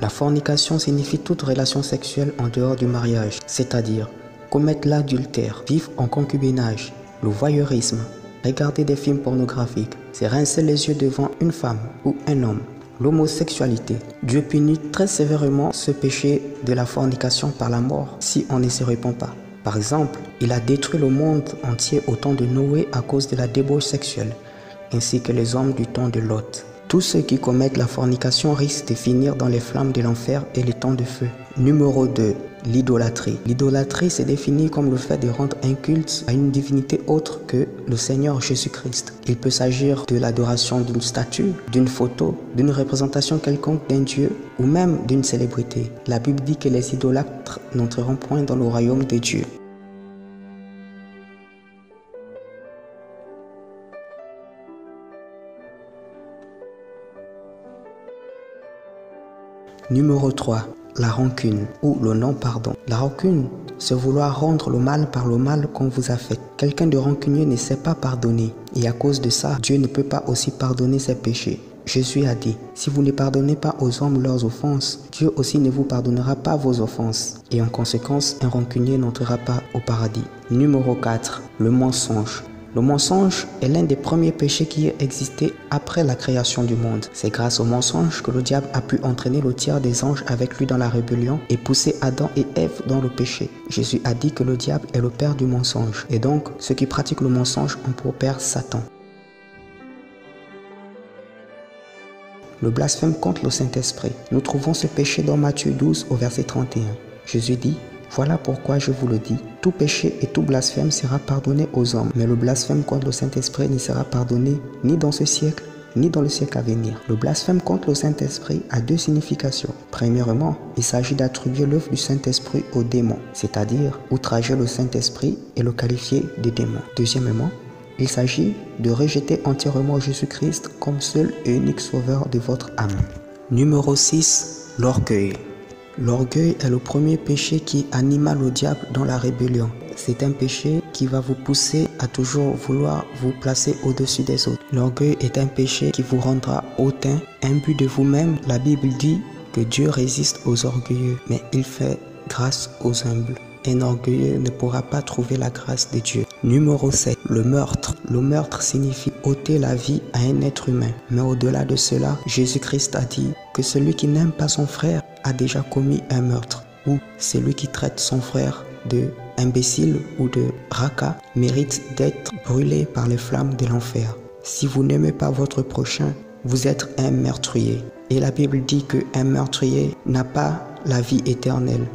La fornication signifie toute relation sexuelle en dehors du mariage, c'est-à-dire commettre l'adultère, vivre en concubinage, le voyeurisme, regarder des films pornographiques, c'est rincer les yeux devant une femme ou un homme. L'homosexualité. Dieu punit très sévèrement ce péché de la fornication par la mort si on ne se répand pas. Par exemple, il a détruit le monde entier au temps de Noé à cause de la débauche sexuelle, ainsi que les hommes du temps de Lot. Tous ceux qui commettent la fornication risquent de finir dans les flammes de l'enfer et les temps de feu. Numéro 2. L'idolâtrie. L'idolâtrie se définit comme le fait de rendre un culte à une divinité autre que le Seigneur Jésus-Christ. Il peut s'agir de l'adoration d'une statue, d'une photo, d'une représentation quelconque d'un dieu ou même d'une célébrité. La Bible dit que les idolâtres n'entreront point dans le royaume de Dieu. Numéro 3. La rancune ou le non-pardon. La rancune, c'est vouloir rendre le mal par le mal qu'on vous a fait. Quelqu'un de rancunier ne sait pas pardonner et à cause de ça, Dieu ne peut pas aussi pardonner ses péchés. Jésus a dit, si vous ne pardonnez pas aux hommes leurs offenses, Dieu aussi ne vous pardonnera pas vos offenses. Et en conséquence, un rancunier n'entrera pas au paradis. Numéro 4. Le mensonge. Le mensonge est l'un des premiers péchés qui a existé après la création du monde. C'est grâce au mensonge que le diable a pu entraîner le tiers des anges avec lui dans la rébellion et pousser Adam et Ève dans le péché. Jésus a dit que le diable est le père du mensonge. Et donc, ceux qui pratiquent le mensonge ont pour père Satan. Le blasphème contre le Saint-Esprit. Nous trouvons ce péché dans Matthieu 12 au verset 31. Jésus dit, voilà pourquoi je vous le dis, tout péché et tout blasphème sera pardonné aux hommes, mais le blasphème contre le Saint-Esprit ne sera pardonné ni dans ce siècle, ni dans le siècle à venir. Le blasphème contre le Saint-Esprit a deux significations. Premièrement, il s'agit d'attribuer l'œuvre du Saint-Esprit aux démons, c'est-à-dire outrager le Saint-Esprit et le qualifier de démon. Deuxièmement, il s'agit de rejeter entièrement Jésus-Christ comme seul et unique sauveur de votre âme. Numéro 6. L'orgueil. L'orgueil est le premier péché qui anima le diable dans la rébellion. C'est un péché qui va vous pousser à toujours vouloir vous placer au-dessus des autres. L'orgueil est un péché qui vous rendra hautain, imbu de vous-même. La Bible dit que Dieu résiste aux orgueilleux, mais il fait grâce aux humbles. Un orgueilleux ne pourra pas trouver la grâce de Dieu. Numéro 7. Le meurtre. Le meurtre signifie ôter la vie à un être humain. Mais au-delà de cela, Jésus-Christ a dit que celui qui n'aime pas son frère a déjà commis un meurtre. Ou celui qui traite son frère de imbécile ou de raca mérite d'être brûlé par les flammes de l'enfer. Si vous n'aimez pas votre prochain, vous êtes un meurtrier. Et la Bible dit qu'un meurtrier n'a pas la vie éternelle.